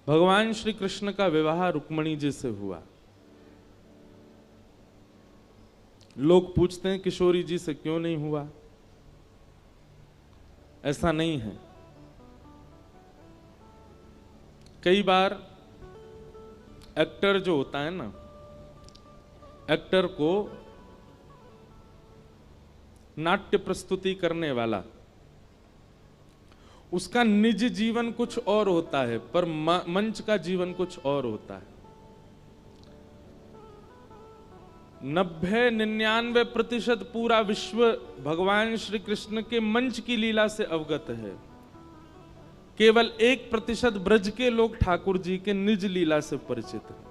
भगवान श्री कृष्ण का विवाह रुक्मिणी जी से हुआ। लोग पूछते हैं किशोरी जी से क्यों नहीं हुआ। ऐसा नहीं है। कई बार एक्टर जो होता है ना, एक्टर को नाट्य प्रस्तुति करने वाला, उसका निज जीवन कुछ और होता है, पर मंच का जीवन कुछ और होता है। 90-99% पूरा विश्व भगवान श्री कृष्ण के मंच की लीला से अवगत है। केवल 1% ब्रज के लोग ठाकुर जी के निज लीला से परिचित हैं।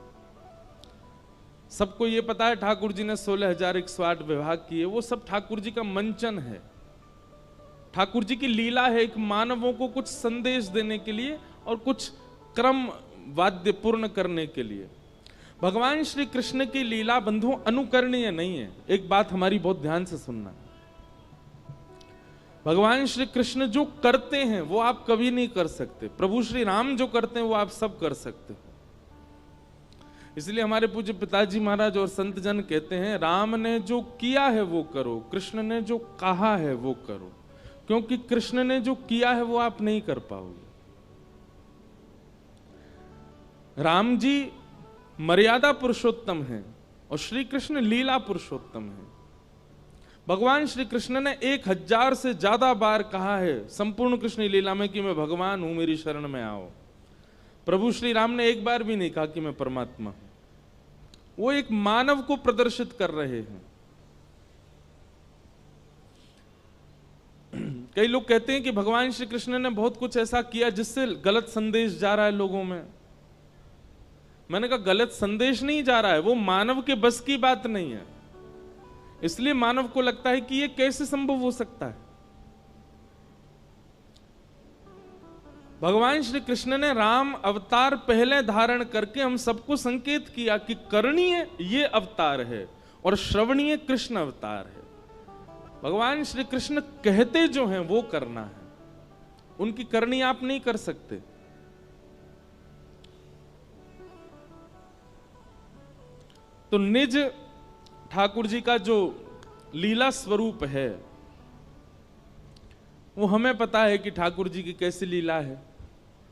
सबको यह पता है ठाकुर जी ने 16,108 विवाह किए, वो सब ठाकुर जी का मंचन है, ठाकुर जी की लीला है, एक मानवों को कुछ संदेश देने के लिए और कुछ क्रम वाद्य पूर्ण करने के लिए। भगवान श्री कृष्ण की लीला बंधुओं अनुकरणीय नहीं है। एक बात हमारी बहुत ध्यान से सुनना, भगवान श्री कृष्ण जो करते हैं वो आप कभी नहीं कर सकते। प्रभु श्री राम जो करते हैं वो आप सब कर सकते हो। इसलिए हमारे पूज्य पिताजी महाराज और संत जन कहते हैं, राम ने जो किया है वो करो, कृष्ण ने जो कहा है वो करो, क्योंकि कृष्ण ने जो किया है वो आप नहीं कर पाओगे। राम जी मर्यादा पुरुषोत्तम हैं और श्री कृष्ण लीला पुरुषोत्तम हैं। भगवान श्री कृष्ण ने 1000 से ज्यादा बार कहा है संपूर्ण कृष्ण लीला में कि मैं भगवान हूं, मेरी शरण में आओ। प्रभु श्री राम ने एक बार भी नहीं कहा कि मैं परमात्मा हूं। वो एक मानव को प्रदर्शित कर रहे हैं। कई लोग कहते हैं कि भगवान श्री कृष्ण ने बहुत कुछ ऐसा किया जिससे गलत संदेश जा रहा है लोगों में। मैंने कहा गलत संदेश नहीं जा रहा है, वो मानव के बस की बात नहीं है। इसलिए मानव को लगता है कि ये कैसे संभव हो सकता है। भगवान श्री कृष्ण ने राम अवतार पहले धारण करके हम सबको संकेत किया कि करणीय ये अवतार है और श्रवणीय कृष्ण अवतार है। भगवान श्री कृष्ण कहते जो हैं वो करना है, उनकी करनी आप नहीं कर सकते। तो निज ठाकुर जी का जो लीला स्वरूप है वो हमें पता है कि ठाकुर जी की कैसी लीला है,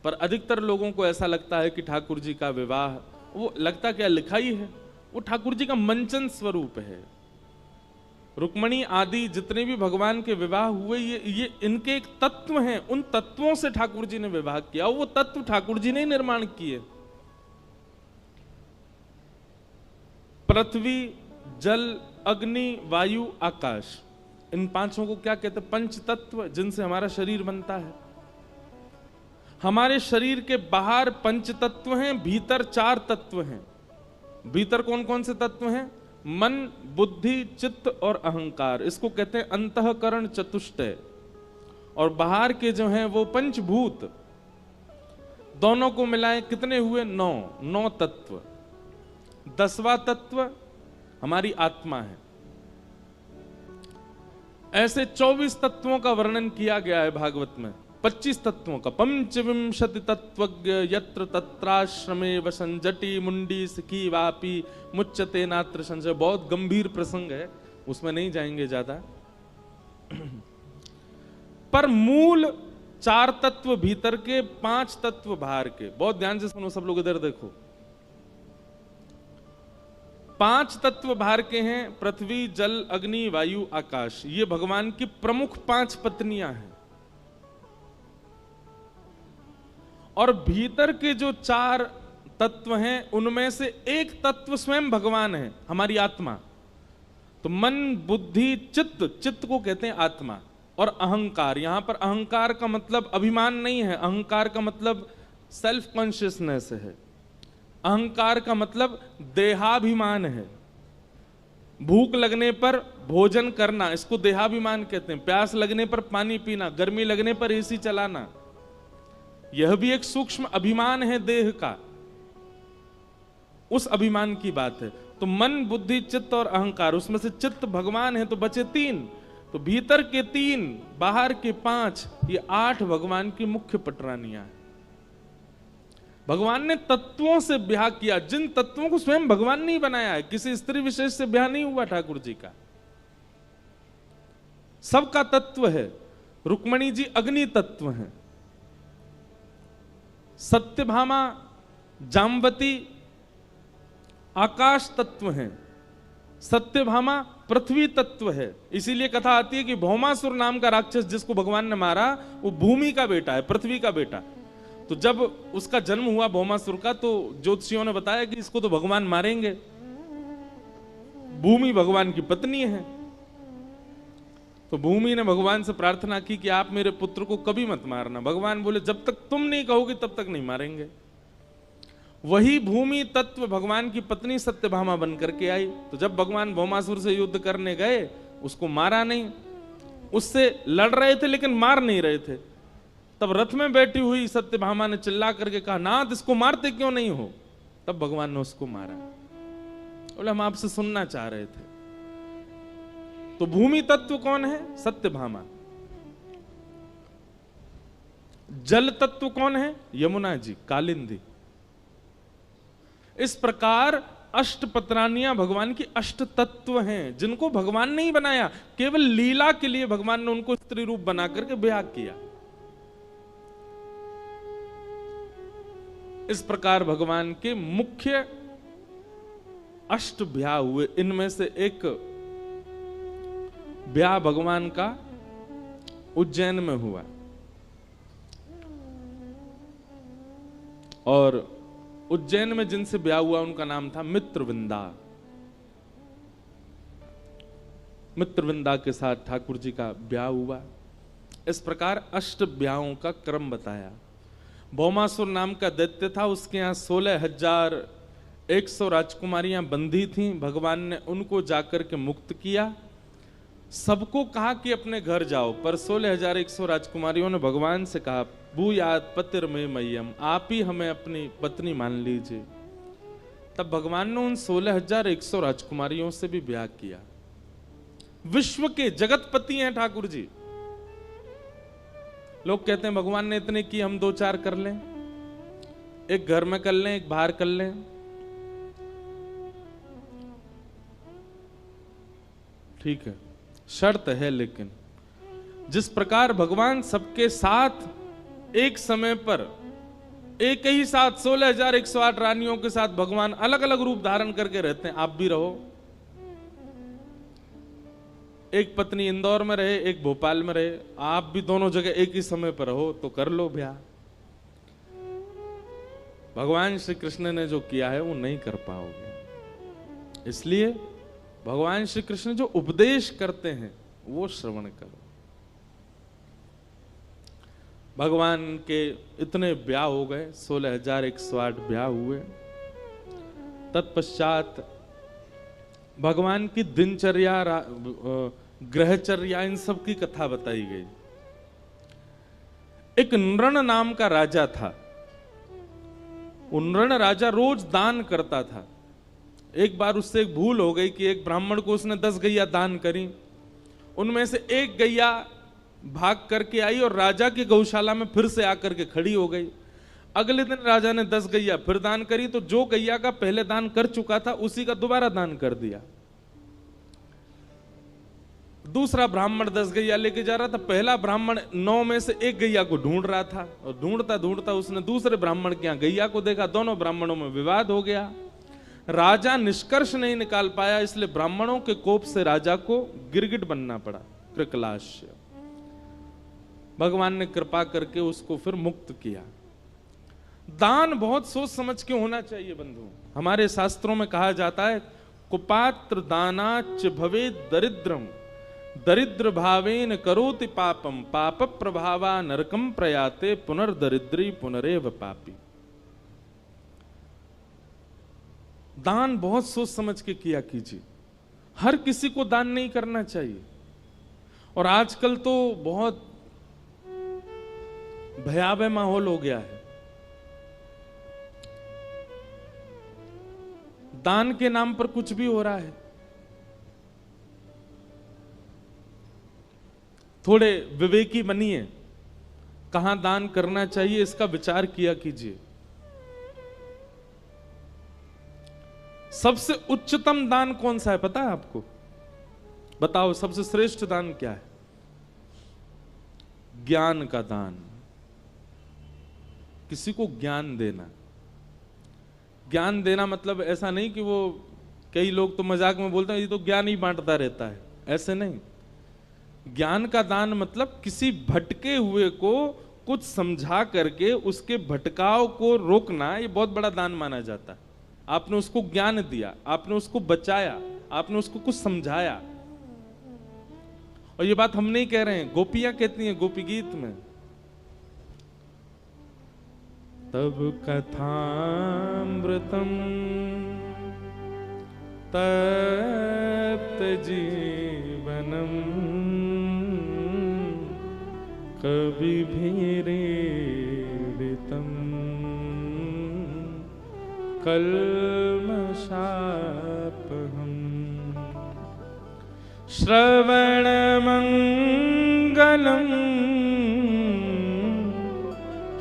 पर अधिकतर लोगों को ऐसा लगता है कि ठाकुर जी का विवाह, वो लगता क्या लिखा ही है, वो ठाकुर जी का मंचन स्वरूप है। रुक्मिणी आदि जितने भी भगवान के विवाह हुए ये इनके एक तत्व हैं, उन तत्वों से ठाकुर जी ने विवाह किया। वो तत्व ठाकुर जी ने निर्माण किए। पृथ्वी, जल, अग्नि, वायु, आकाश, इन पांचों को क्या कहते हैं? पंच तत्व, जिनसे हमारा शरीर बनता है। हमारे शरीर के बाहर पंच तत्व हैं, भीतर 4 तत्व हैं। भीतर कौन कौन से तत्व हैं? मन, बुद्धि, चित्त और अहंकार। इसको कहते हैं अंतःकरण चतुष्टय। और बाहर के जो हैं वो पंचभूत। दोनों को मिलाएं कितने हुए? 9 तत्व। 10वां तत्व हमारी आत्मा है। ऐसे 24 तत्वों का वर्णन किया गया है भागवत में। 25 तत्वों का। 25 तत्वज्ञ यत्र तत्राश्रमे वसंजटी मुंडी सिखी वापी मुच्यते नात्र संशय। बहुत गंभीर प्रसंग है, उसमें नहीं जाएंगे ज्यादा। पर मूल 4 तत्व भीतर के, 5 तत्व बाहर के। बहुत ध्यान से सुनो सब लोग, इधर देखो। 5 तत्व बाहर के हैं, पृथ्वी, जल, अग्नि, वायु, आकाश। ये भगवान की प्रमुख 5 पत्नियां हैं। और भीतर के जो 4 तत्व हैं उनमें से एक तत्व स्वयं भगवान है, हमारी आत्मा। तो मन, बुद्धि, चित्त, चित्त को कहते हैं आत्मा। और अहंकार, यहां पर अहंकार का मतलब अभिमान नहीं है, अहंकार का मतलब सेल्फ कॉन्शियसनेस है। अहंकार का मतलब देहाभिमान है। भूख लगने पर भोजन करना, इसको देहाभिमान कहते हैं। प्यास लगने पर पानी पीना, गर्मी लगने पर एसी चलाना, यह भी एक सूक्ष्म अभिमान है देह का। उस अभिमान की बात है। तो मन, बुद्धि, चित्त और अहंकार, उसमें से चित्त भगवान है तो बचे 3। तो भीतर के 3, बाहर के 5, ये 8 भगवान की मुख्य पटरानियां हैं। भगवान ने तत्वों से ब्याह किया, जिन तत्वों को स्वयं भगवान ने ही बनाया है। किसी स्त्री विशेष से ब्याह नहीं हुआ ठाकुर जी का, सबका तत्व है। रुक्मणी जी अग्नि तत्व हैं, सत्यभामा जाम्बती आकाश तत्व हैं, सत्यभामा पृथ्वी तत्व है। इसीलिए कथा आती है कि भौमासुर नाम का राक्षस जिसको भगवान ने मारा वो भूमि का बेटा है, पृथ्वी का बेटा। तो जब उसका जन्म हुआ भौमासुर का, तो ज्योतिषियों ने बताया कि इसको तो भगवान मारेंगे, भूमि भगवान की पत्नी है। तो भूमि ने भगवान से प्रार्थना की कि आप मेरे पुत्र को कभी मत मारना। भगवान बोले जब तक तुम नहीं कहोगे तब तक नहीं मारेंगे। वही भूमि तत्व भगवान की पत्नी सत्यभामा बन करके आई। तो जब भगवान भौमासुर से युद्ध करने गए, उसको मारा नहीं, उससे लड़ रहे थे लेकिन मार नहीं रहे थे। तब रथ में बैठी हुई सत्यभामा ने चिल्ला करके कहा, नाथ इसको मारते क्यों नहीं हो? तब भगवान ने उसको मारा। बोले हम आपसे सुनना चाह रहे थे। तो भूमि तत्व कौन है? सत्यभामा। जल तत्व कौन है? यमुना जी, कालिंदी। इस प्रकार अष्टपत्रानियां भगवान की अष्ट तत्व हैं, जिनको भगवान ने ही बनाया। केवल लीला के लिए भगवान ने उनको स्त्री रूप बना करके ब्याह किया। इस प्रकार भगवान के मुख्य अष्ट ब्याह हुए। इनमें से एक ब्याह भगवान का उज्जैन में हुआ, और उज्जैन में जिनसे ब्याह हुआ उनका नाम था मित्रविंदा। मित्रविंदा के साथ ठाकुर जी का ब्याह हुआ। इस प्रकार अष्ट ब्याहों का क्रम बताया। भौमासुर नाम का दैत्य था, उसके यहाँ 16,100 राजकुमारियां बंधी थीं। भगवान ने उनको जाकर के मुक्त किया। सबको कहा कि अपने घर जाओ, पर 16,100 राजकुमारियों ने भगवान से कहा, भूयात पतिर में मय्यम, आप ही हमें अपनी पत्नी मान लीजिए। तब भगवान ने उन 16,100 राजकुमारियों से भी ब्याह किया। विश्व के जगतपति हैं ठाकुर जी। लोग कहते हैं भगवान ने इतने की, हम 2-4 कर लें, एक घर में कर लें, एक बाहर कर लें। ठीक है, शर्त है, लेकिन जिस प्रकार भगवान सबके साथ एक समय पर एक ही साथ 16,108 रानियों के साथ भगवान अलग अलग रूप धारण करके रहते हैं, आप भी रहो। एक पत्नी इंदौर में रहे, एक भोपाल में रहे, आप भी दोनों जगह एक ही समय पर रहो तो कर लो ब्याह। भगवान श्री कृष्ण ने जो किया है वो नहीं कर पाओगे। इसलिए भगवान श्री कृष्ण जो उपदेश करते हैं वो श्रवण करो। भगवान के इतने ब्याह हो गए, 16,108 ब्याह हुए। तत्पश्चात भगवान की दिनचर्या, ग्रहचर्या, इन सब की कथा बताई गई। एक नृण नाम का राजा था। वो नृण राजा रोज दान करता था। एक बार उससे एक भूल हो गई कि एक ब्राह्मण को उसने 10 गैया दान करी। उनमें से एक गैया भाग करके आई और राजा की गौशाला में फिर से आकर के खड़ी हो गई। अगले दिन राजा ने 10 गैया फिर दान करी, तो जो गैया का पहले दान कर चुका था उसी का दोबारा दान कर दिया। दूसरा ब्राह्मण 10 गैया लेके जा रहा था। पहला ब्राह्मण 9 में से एक गैया को ढूंढ रहा था, और ढूंढता ढूंढता उसने दूसरे ब्राह्मण के यहाँ गैया को देखा। दोनों ब्राह्मणों में विवाद हो गया। राजा निष्कर्ष नहीं निकाल पाया, इसलिए ब्राह्मणों के कोप से राजा को गिरगिट बनना पड़ा, कृकलाश्य। भगवान ने कृपा करके उसको फिर मुक्त किया। दान बहुत सोच समझ के होना चाहिए बंधु। हमारे शास्त्रों में कहा जाता है, कुपात्र दानाच भवे दरिद्रम, दरिद्र भावेन करोति पापम, पाप प्रभावा नरकम प्रयाते, पुनर्दरिद्री पुनरेव पापी। दान बहुत सोच समझ के किया कीजिए। हर किसी को दान नहीं करना चाहिए। और आजकल तो बहुत भयावह माहौल हो गया है। दान के नाम पर कुछ भी हो रहा है। थोड़े विवेकी बनिए, कहां दान करना चाहिए इसका विचार किया कीजिए। सबसे उच्चतम दान कौन सा है पता है आपको? बताओ सबसे श्रेष्ठ दान क्या है? ज्ञान का दान। किसी को ज्ञान देना। ज्ञान देना मतलब ऐसा नहीं कि वो, कई लोग तो मजाक में बोलते हैं ये तो ज्ञान ही बांटता रहता है, ऐसे नहीं। ज्ञान का दान मतलब किसी भटके हुए को कुछ समझा करके उसके भटकाव को रोकना, ये बहुत बड़ा दान माना जाता है। आपने उसको ज्ञान दिया, आपने उसको बचाया, आपने उसको कुछ समझाया। और ये बात हम नहीं कह रहे हैं, गोपियां कहती हैं गोपी गीत में, तब कथामृतम तप्त जीवनम कवि भीरीडितम कल्मषापहम श्रवणमंगलम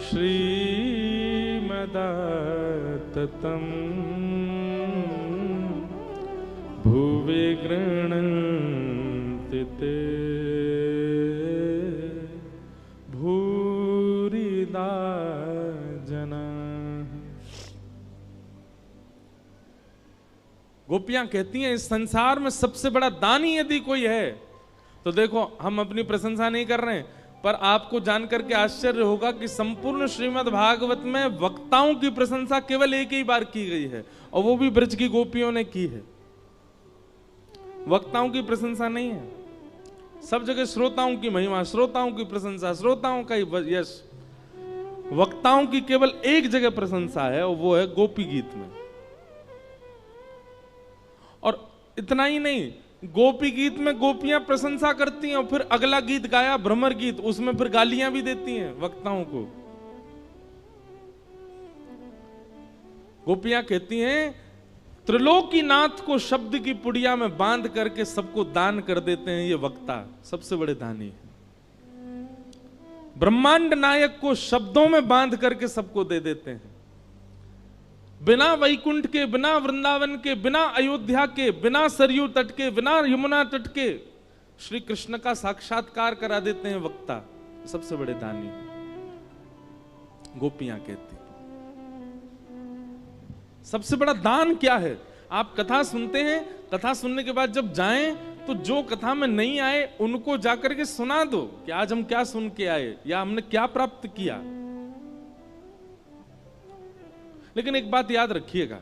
श्रीमदाततम भुवि गृह्णन्ति ते भूरिदा जनाः। गोपियां कहती हैं इस संसार में सबसे बड़ा दानी यदि कोई है तो देखो, हम अपनी प्रशंसा नहीं कर रहे हैं, पर आपको जानकर के आश्चर्य होगा कि संपूर्ण श्रीमद् भागवत में वक्ताओं की प्रशंसा केवल एक ही बार की गई है, और वो भी ब्रज की गोपियों ने की है। वक्ताओं की प्रशंसा नहीं है, सब जगह श्रोताओं की महिमा, श्रोताओं की प्रशंसा, श्रोताओं का यश। वक्ताओं की केवल एक जगह प्रशंसा है, और वो है गोपी गीत में। और इतना ही नहीं, गोपी गीत में गोपियां प्रशंसा करती हैं और फिर अगला गीत गाया भ्रमर गीत, उसमें फिर गालियां भी देती हैं वक्ताओं को। गोपियां कहती हैं त्रिलोकीनाथ को शब्द की पुड़िया में बांध करके सबको दान कर देते हैं ये वक्ता, सबसे बड़े दानी है। ब्रह्मांड नायक को शब्दों में बांध करके सबको दे देते हैं। बिना वैकुंठ के, बिना वृंदावन के, बिना अयोध्या के, बिना सरयू तट के, बिना यमुना तट के श्री कृष्ण का साक्षात्कार करा देते हैं वक्ता, सबसे बड़े दानी गोपियां कहती। सबसे बड़ा दान क्या है? आप कथा सुनते हैं, कथा सुनने के बाद जब जाएं तो जो कथा में नहीं आए उनको जाकर के सुना दो कि आज हम क्या सुन के आए या हमने क्या प्राप्त किया। लेकिन एक बात याद रखिएगा,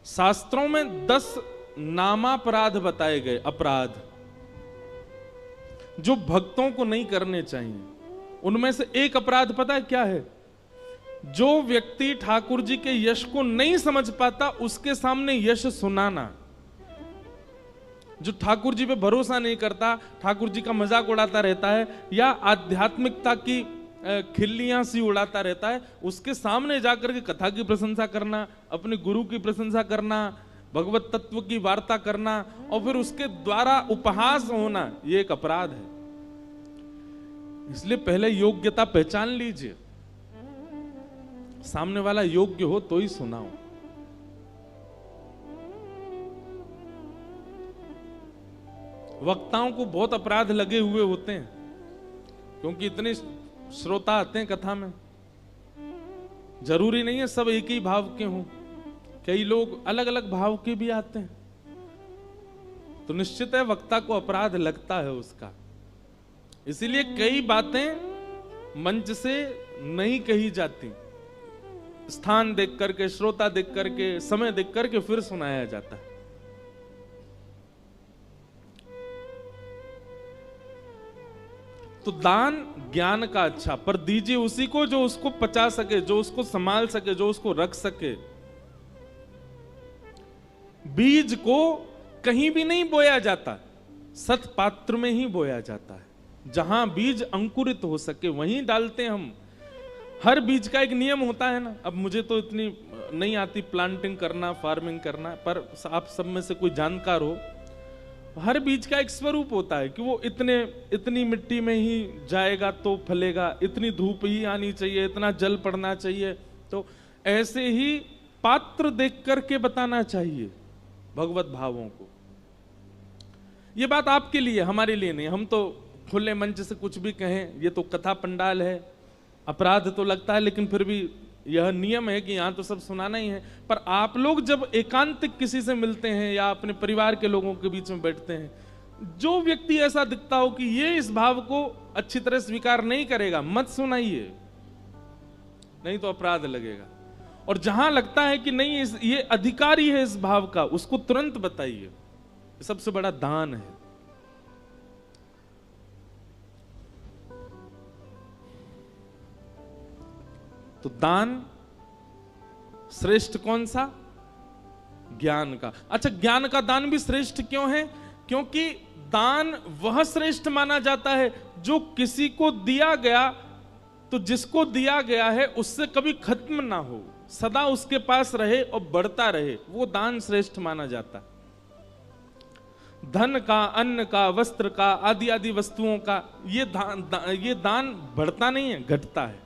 शास्त्रों में 10 नामापराध बताए गए, अपराध जो भक्तों को नहीं करने चाहिए। उनमें से एक अपराध पता है क्या है? जो व्यक्ति ठाकुर जी के यश को नहीं समझ पाता उसके सामने यश सुनाना। जो ठाकुर जी पे भरोसा नहीं करता, ठाकुर जी का मजाक उड़ाता रहता है या आध्यात्मिकता की खिल्लियां सी उड़ाता रहता है, उसके सामने जाकर के कथा की प्रशंसा करना, अपने गुरु की प्रशंसा करना, भगवत तत्व की वार्ता करना और फिर उसके द्वारा उपहास होना, ये एक अपराध है। इसलिए पहले योग्यता पहचान लीजिए, सामने वाला योग्य हो तो ही सुनाओ। वक्ताओं को बहुत अपराध लगे हुए होते हैं क्योंकि इतने श्रोता आते हैं कथा में। जरूरी नहीं है सब एक ही भाव के हों, कई लोग अलग अलग भाव के भी आते हैं, तो निश्चित है वक्ता को अपराध लगता है उसका। इसीलिए कई बातें मंच से नहीं कही जाती, स्थान देख करके, श्रोता देख करके, समय देख करके फिर सुनाया जाता है। तो दान ज्ञान का अच्छा, पर दीजिए उसी को जो उसको पचा सके, जो उसको संभाल सके, जो उसको रख सके। बीज को कहीं भी नहीं बोया जाता, सत्पात्र में ही बोया जाता है। जहां बीज अंकुरित हो सके वहीं डालते हैं हम। हर बीज का एक नियम होता है ना। अब मुझे तो इतनी नहीं आती प्लांटिंग करना, फार्मिंग करना, पर आप सब में से कोई जानकार हो, हर बीज का एक स्वरूप होता है कि वो इतनी मिट्टी में ही जाएगा तो फलेगा, इतनी धूप ही आनी चाहिए, इतना जल पड़ना चाहिए। तो ऐसे ही पात्र देख करके बताना चाहिए भगवत भावों को। ये बात आपके लिए, हमारे लिए नहीं। हम तो खुले मंच से कुछ भी कहें, ये तो कथा पंडाल है, अपराध तो लगता है, लेकिन फिर भी यह नियम है कि यहां तो सब सुनाना ही है। पर आप लोग जब एकांतिक किसी से मिलते हैं या अपने परिवार के लोगों के बीच में बैठते हैं, जो व्यक्ति ऐसा दिखता हो कि ये इस भाव को अच्छी तरह स्वीकार नहीं करेगा, मत सुनाइए, नहीं तो अपराध लगेगा। और जहां लगता है कि नहीं ये अधिकारी है इस भाव का, उसको तुरंत बताइए। सबसे बड़ा दान है। तो दान श्रेष्ठ कौन सा? ज्ञान का। अच्छा, ज्ञान का दान भी श्रेष्ठ क्यों है? क्योंकि दान वह श्रेष्ठ माना जाता है जो किसी को दिया गया, तो जिसको दिया गया है उससे कभी खत्म ना हो, सदा उसके पास रहे और बढ़ता रहे, वो दान श्रेष्ठ माना जाता है। धन का, अन्न का, वस्त्र का, आदि आदि वस्तुओं का ये दान बढ़ता नहीं है, घटता है।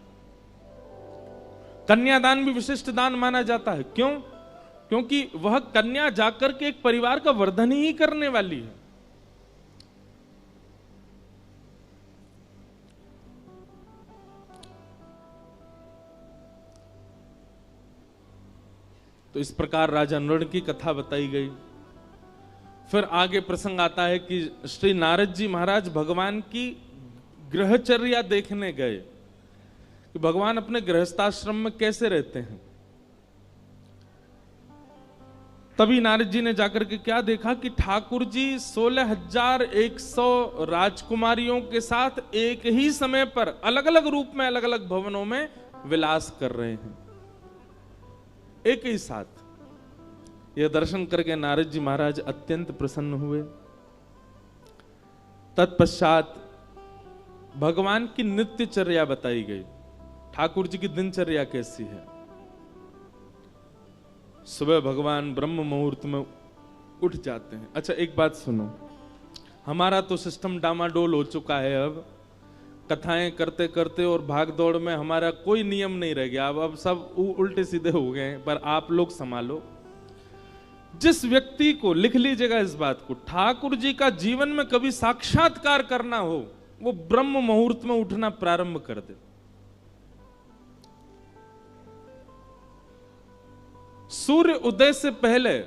कन्यादान भी विशिष्ट दान माना जाता है। क्यों? क्योंकि वह कन्या जाकर के एक परिवार का वर्धन ही करने वाली है। तो इस प्रकार राजा नृण की कथा बताई गई। फिर आगे प्रसंग आता है कि श्री नारद जी महाराज भगवान की गृहचर्या देखने गए कि भगवान अपने गृहस्थाश्रम में कैसे रहते हैं। तभी नारद जी ने जाकर के क्या देखा कि ठाकुर जी 16,100 राजकुमारियों के साथ एक ही समय पर अलग अलग रूप में अलग अलग भवनों में विलास कर रहे हैं, एक ही साथ। यह दर्शन करके नारद जी महाराज अत्यंत प्रसन्न हुए। तत्पश्चात भगवान की नित्यचर्या बताई गई। ठाकुर जी की दिनचर्या कैसी है? सुबह भगवान ब्रह्म मुहूर्त में उठ जाते हैं। अच्छा, एक बात सुनो, हमारा तो सिस्टम डामाडोल हो चुका है। अब कथाएं करते करते और भाग दौड़ में हमारा कोई नियम नहीं रह गया। अब सब उल्टे सीधे हो गए हैं। पर आप लोग संभालो। जिस व्यक्ति को, लिख लीजिएगा इस बात को, ठाकुर जी का जीवन में कभी साक्षात्कार करना हो, वो ब्रह्म मुहूर्त में उठना प्रारंभ कर दे। सूर्य उदय से पहले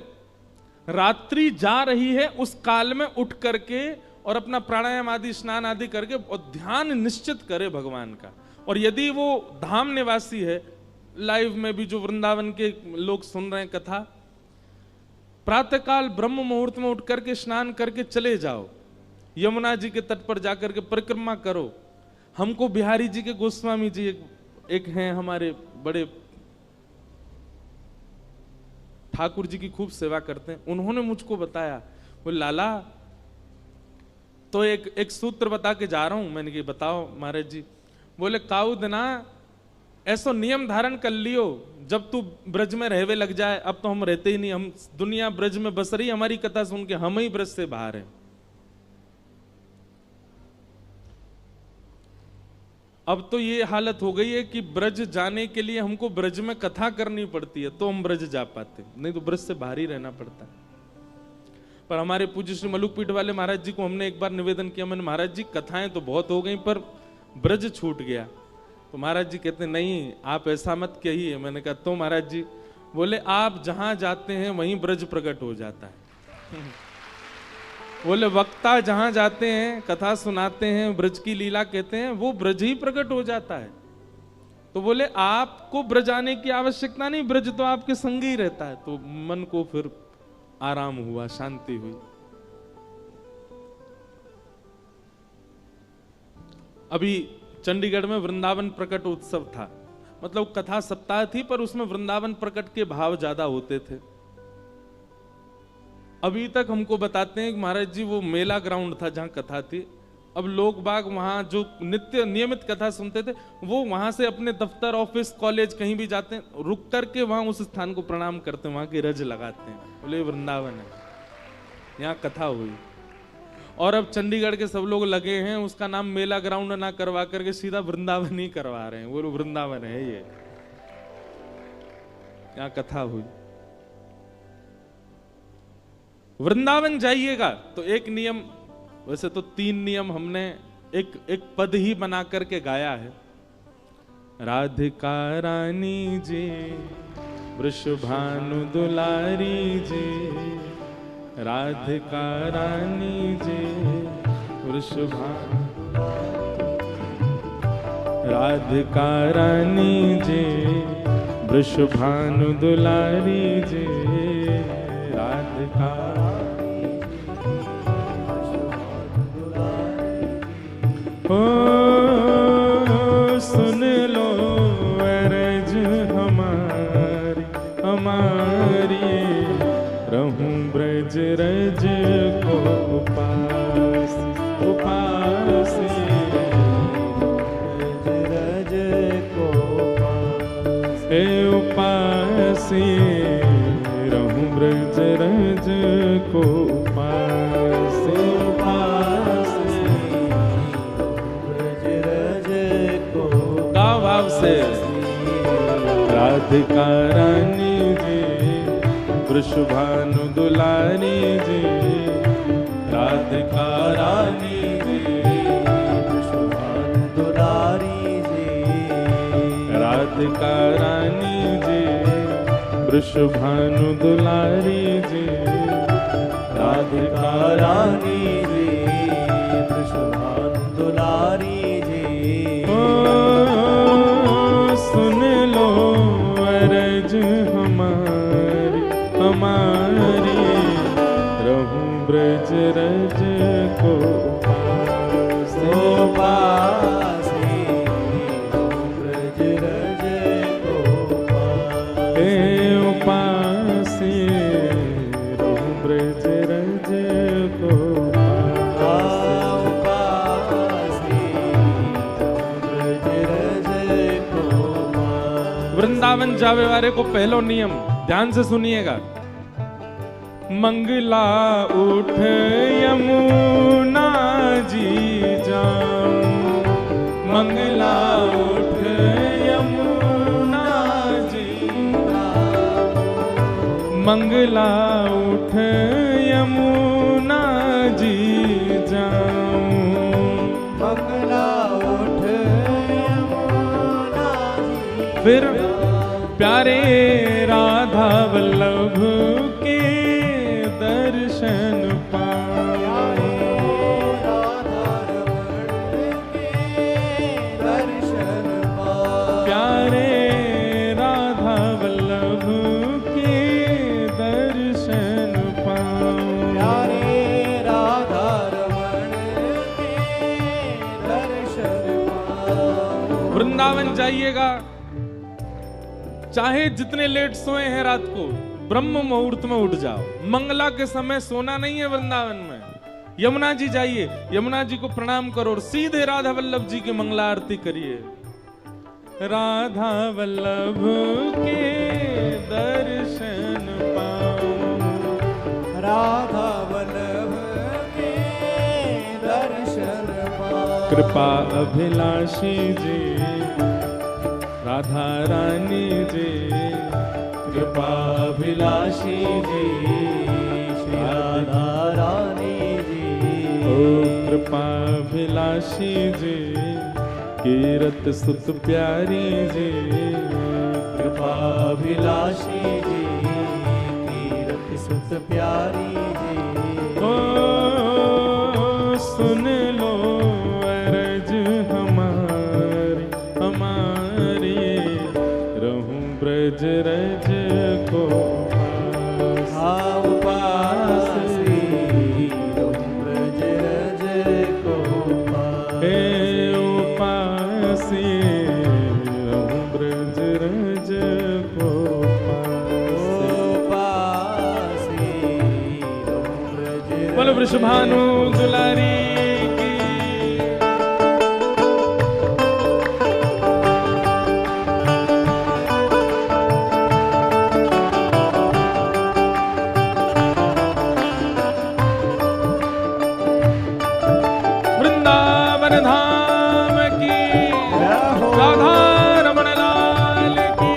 रात्रि जा रही है, उस काल में उठ करके और अपना प्राणायाम आदि, स्नान आदि करके और ध्यान निश्चित करे भगवान का। और यदि वो धाम निवासी है, लाइव में भी जो वृंदावन के लोग सुन रहे हैं कथा, प्रातःकाल ब्रह्म मुहूर्त में उठ करके स्नान करके चले जाओ, यमुना जी के तट पर जाकर के परिक्रमा करो। हमको बिहारी जी के गोस्वामी जी एक हैं हमारे बड़े, ठाकुर जी की खूब सेवा करते हैं। उन्होंने मुझको बताया, वो लाला तो एक सूत्र बता के जा रहा हूं। मैंने कहा बताओ महाराज जी। बोले काऊ दिना ऐसो नियम धारण कर लियो, जब तू ब्रज में रहवे लग जाए। अब तो हम रहते ही नहीं, हम दुनिया ब्रज में बस रही, हमारी कथा सुन के हम ही ब्रज से बाहर हैं। अब तो ये हालत हो गई है कि ब्रज जाने के लिए हमको ब्रज में कथा करनी पड़ती है तो हम ब्रज जा पाते, नहीं तो ब्रज से बाहर ही रहना पड़ता है। पर हमारे पूज्य श्री मलुकपीठ वाले महाराज जी को हमने एक बार निवेदन किया, मैंने महाराज जी कथाएं तो बहुत हो गई पर ब्रज छूट गया। तो महाराज जी कहते नहीं, आप ऐसा मत कहिए। मैंने कहा तो महाराज जी? बोले आप जहां जाते हैं वहीं ब्रज प्रकट हो जाता है। बोले वक्ता जहां जाते हैं, कथा सुनाते हैं, ब्रज की लीला कहते हैं, वो ब्रज ही प्रकट हो जाता है। तो बोले आपको ब्रज आने की आवश्यकता नहीं, ब्रज तो आपके संग ही रहता है। तो मन को फिर आराम हुआ, शांति हुई। अभी चंडीगढ़ में वृंदावन प्रकट उत्सव था, मतलब कथा सप्ताह थी पर उसमें वृंदावन प्रकट के भाव ज्यादा होते थे। अभी तक हमको बताते हैं कि महाराज जी वो मेला ग्राउंड था जहां कथा थी। अब लोग बाग वहां जो नित्य नियमित कथा सुनते थे, वो वहां से अपने दफ्तर, ऑफिस, कॉलेज कहीं भी जाते हैं, रुक करके वहां उस स्थान को प्रणाम करते हैं, वहां की रज लगाते हैं। बोले वृंदावन है, यहाँ कथा हुई। और अब चंडीगढ़ के सब लोग लगे हैं उसका नाम मेला ग्राउंड ना करवा करके सीधा वृंदावन ही करवा रहे हैं। वो वृंदावन है ये। यहाँ कथा हुई। वृंदावन जाइएगा तो एक नियम, वैसे तो 3 नियम हमने एक पद ही बना करके गाया है। राधिका रानी जी, वृषभानु दुलारी जी, राधिका रानी जी, वृषभानु, राधिका रानी जी, वृषभानु दुलारी जी, राधिका ओ सुन लो अरज हमारी हमारी, रहूं ब्रज रज को उपास उपास, ब्रज रज को उपास, रहूं ब्रज रज को उपास उपास, ब्रज रज को भाव से। राधिका रानी जी, वृषभानु दुलारी जी, राधिका रानी जी, वृषभानु दुलारी जी, राधिका रानी जी, वृषभानु दुलारी जी, राधिका रानी जी, वृषभानु दुलारी जी। सुन लो अरज हमारी हमारी, रहूं ब्रज रज को उपास उपास, ब्रज रज को उपास, रहूं ब्रज रज को उपास, ब्रज रज को। वृंदावन जावे वाले को पहलो नियम ध्यान से सुनिएगा। मंगला उठ यमुना जी जाऊं, मंगला उठ यमुना जी, मंगला उठ यमुना जी जाऊं, मंगला उठ यमुना जी। फिर प्यारे राधा वल्लभ के दर्शन पाए, राधा रमण के दर्शन पाए, प्यारे राधा वल्लभ के दर्शन पाऊं, प्यारे राधा रमण के दर्शन पाऊं। वृंदावन जाइएगा, चाहे जितने लेट सोए हैं रात को, ब्रह्म मुहूर्त में उठ जाओ। मंगला के समय सोना नहीं है वृंदावन में। यमुना जी जाइए, यमुना जी को प्रणाम करो और सीधे राधा वल्लभ जी की मंगला आरती करिए। राधा वल्लभ के दर्शन पाऊं, राधा वल्लभ के दर्शन पाऊं। कृपा अभिलाषी जी, राधा रानी जी, कृपा अभिलाषी जी, श्री राधा रानी जी। ओ कृपा अभिलाषी जी, कीरत सुत प्यारी जी, कृपा अभिलाषी जी, कीरत सुत प्यारी जी। ओ सुन लो अरज हमारी हमारी, रहूं ब्रज रज को उपास, रहूं ब्रज रज को उपास, रहूं ब्रज रज को उपास, रहूं ब्रज। बोलो वृषभानु दुलारी की। वृंदावन धाम की, राधा रमण लाल की।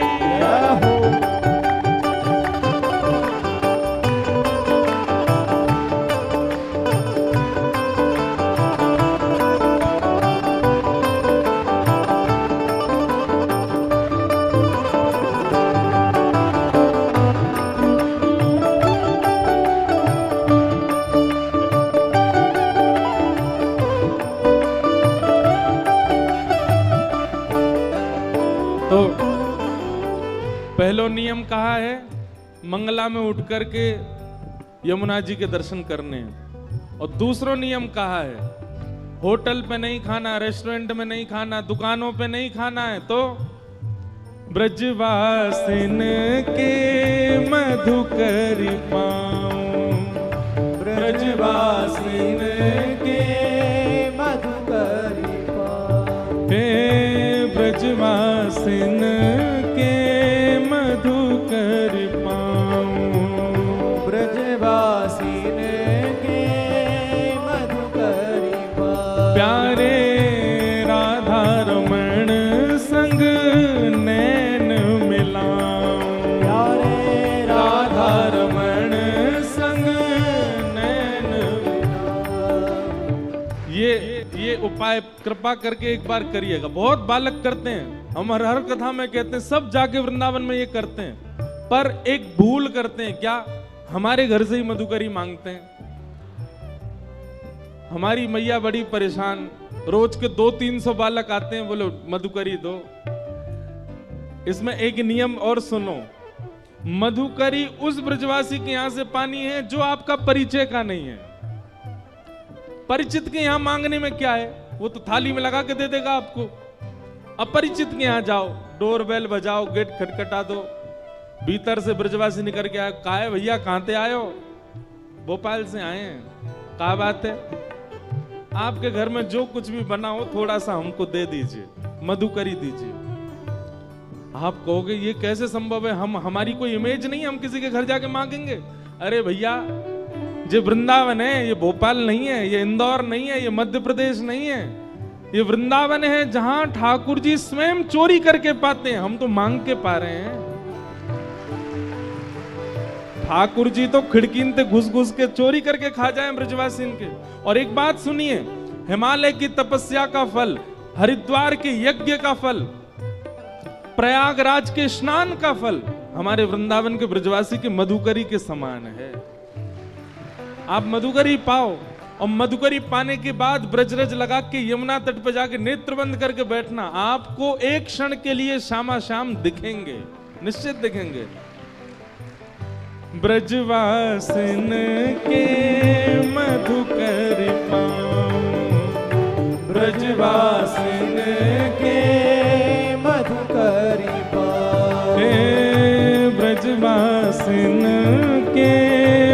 तो पहलो नियम कहा है, मंगला में उठ करके यमुना जी के दर्शन करने। और दूसरा नियम कहा है, होटल पे नहीं खाना, रेस्टोरेंट में नहीं खाना, दुकानों पे नहीं खाना है। तो ब्रजवासिन के मधुकर पाऊं, ब्रजवासिन के मधुकर पाऊं, हे ब्रजवासिन के मधुकर पाऊं, ब्रजवासिन के मधुकर पाऊं। प्यारे राधा रमण संग नैन मिलाऊं, प्यारे राधा रमण संग नैन मिलाऊं। ये उपाय कृपा करके एक बार करिएगा। बहुत बालक करते हैं, हम हर कथा में कहते हैं, सब जाके वृंदावन में ये करते हैं, पर एक भूल करते हैं। क्या? हमारे घर से ही मधुकरी मांगते हैं। हमारी मैया बड़ी परेशान, रोज के 200-300 बालक आते हैं, बोलो मधुकरी दो। इसमें एक नियम और सुनो, मधुकरी उस ब्रजवासी के यहां से पानी है जो आपका परिचय का नहीं है। परिचित के यहां मांगने में क्या है, वो तो थाली में लगा के दे देगा आपको। अपरिचित के यहां जाओ, डोरबेल बजाओ, गेट खटखटा दो, भीतर से ब्रजवासी निकल के आए, कहा है भैया कहां से आए हो? भोपाल से आए हैं। क्या बात है? आपके घर में जो कुछ भी बना हो थोड़ा सा हमको दे दीजिए, मधुकरी दीजिए। आप कहोगे ये कैसे संभव है, हमारी कोई इमेज नहीं है, हम किसी के घर जाके मांगेंगे? अरे भैया, ये वृंदावन है, ये भोपाल नहीं है, ये इंदौर नहीं है, ये मध्य प्रदेश नहीं है, ये वृंदावन है जहां ठाकुर जी स्वयं चोरी करके पाते हैं। हम तो मांग के पा रहे हैं। ठाकुर जी तो खिड़की से घुस घुस के चोरी करके खा जाए ब्रजवासिन के। और एक बात सुनिए, हिमालय की तपस्या का फल, हरिद्वार के यज्ञ का फल, प्रयागराज के स्नान का फल हमारे वृंदावन के ब्रजवासी के मधुकरी के समान है। आप मधुकरी पाओ, और मधुकरी पाने के बाद ब्रजरज लगा के यमुना तट पर जाके नेत्र बंद करके बैठना। आपको एक क्षण के लिए श्यामा श्याम दिखेंगे, निश्चित दिखेंगे। ब्रजवासिन के मधुकर पाऊं, ब्रजवासिन के मधुकर पाऊं, हे ब्रजवासिन के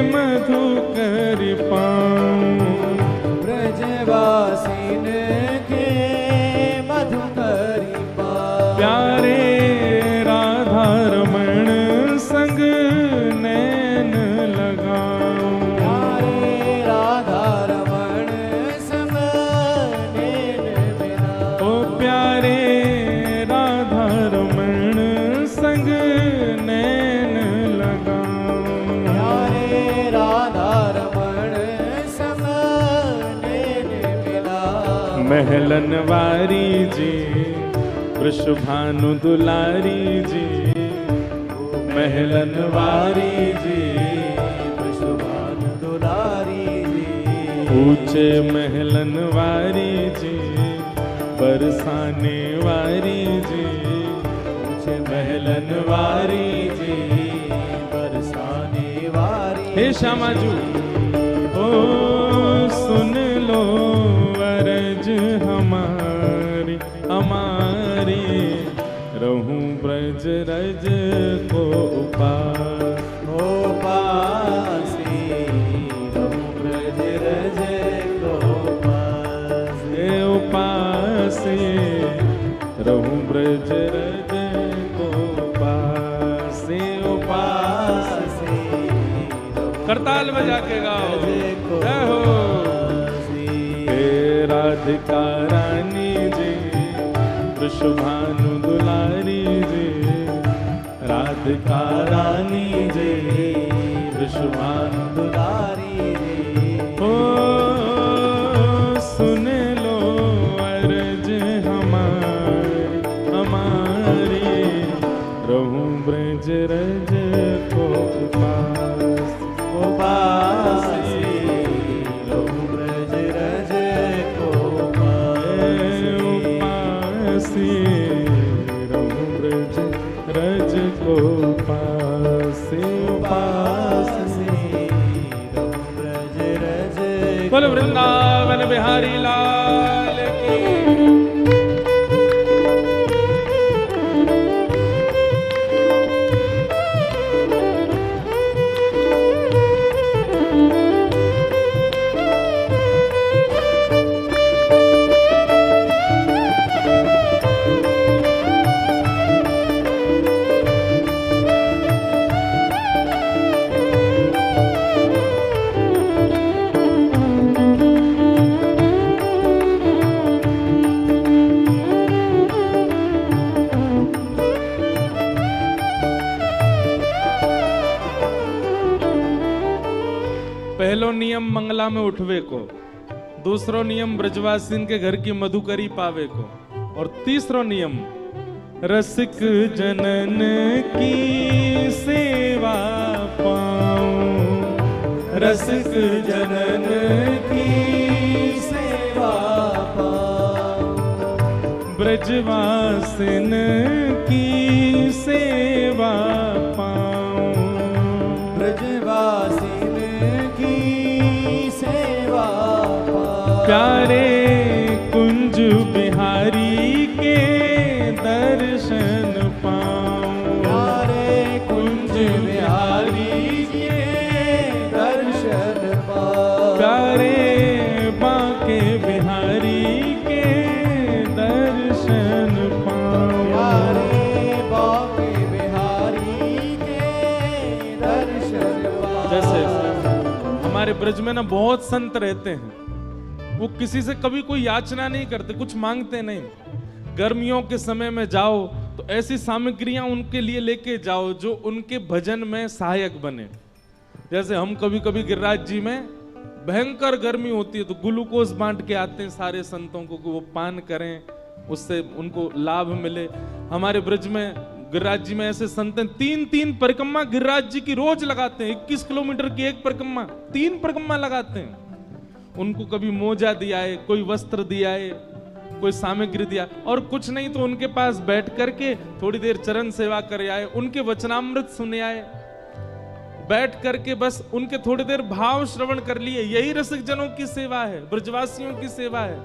मधुकर पाऊं, ब्रजवासिन के मधुकर पाऊं। प्यारे राधा रमण संग नैन लगाऊं, प्यारे राधा रमण संग नैन मिलाऊं, ओ प्यारे राधा रमण संग नैन लगाऊं, प्यारे राधा रमण संग नैन मिलाऊं। महलन वारी जी, वृषभानु दुलारी जी, महलन वारी जी, वृषभानु दुलारी जी, ऊंचे महलन वारी जी, बरसाने वारी जी, ऊंचे महलन वारी जी, बरसाने वारी। हे श्यामा जी, ओ सुन लो अरज हमारी, हमारी रहूं ब्रज रज को उपास, उपासी रहूं ब्रज रज को उपास, उपासी रहूं ब्रज रज को उपास, उपासी। करताल बजा के गाओ, जय हो। हे राधिका रानी जी, वृषभानु दुलारी जी, राधिका रानी जी, वृषभानु दुलारी जी, ओ सुन लो अरज हमारी, हमारी रहूं ब्रज रज को उपास, उपासी रहूं ब्रज रज को उपासी, रहूं ब्रज रज को पासे ब्रज रज बोल वृंदावन बिहारी लाल की। पहलो नियम मंगला में उठवे को, दूसरो नियम ब्रजवासीन के घर की मधुकरी पावे को, और तीसरो नियम रसिक जनन की सेवा पाऊं, रसिक जनन की सेवा पाऊं, ब्रजवासिन की सेवा पाऊं, ब्रजवासिन की सेवा पाऊं, प्यारे कुंज बिहारी के दर्शन पाऊं, प्यारे कुंज बिहारी के दर्शन पाऊं, प्यारे बांके बिहारी के दर्शन पाऊं, प्यारे बांके बिहारी के दर्शन पाऊं। जैसे हमारे ब्रज में ना बहुत संत रहते हैं, वो किसी से कभी कोई याचना नहीं करते, कुछ मांगते नहीं। गर्मियों के समय में जाओ तो ऐसी सामग्रियां उनके लिए लेके जाओ जो उनके भजन में सहायक बने। जैसे हम कभी कभी गिरिराज जी में भयंकर गर्मी होती है तो ग्लूकोज बांट के आते हैं सारे संतों को कि वो पान करें, उससे उनको लाभ मिले। हमारे ब्रज में गिरिराज जी में ऐसे संत हैं, 3-3 परिक्रमा गिरिराज जी की रोज लगाते हैं। 21 किलोमीटर की एक परिक्रमा, 3 परिक्रमा लगाते हैं। उनको कभी मोजा दिया है, कोई वस्त्र दिया है, कोई सामग्री दिया, और कुछ नहीं तो उनके पास बैठ करके थोड़ी देर चरण सेवा कर आए, उनके वचनामृत सुने आए, बैठ करके बस उनके थोड़ी देर भाव श्रवण कर लिए। यही रसिक जनों की सेवा है, ब्रजवासियों की सेवा है।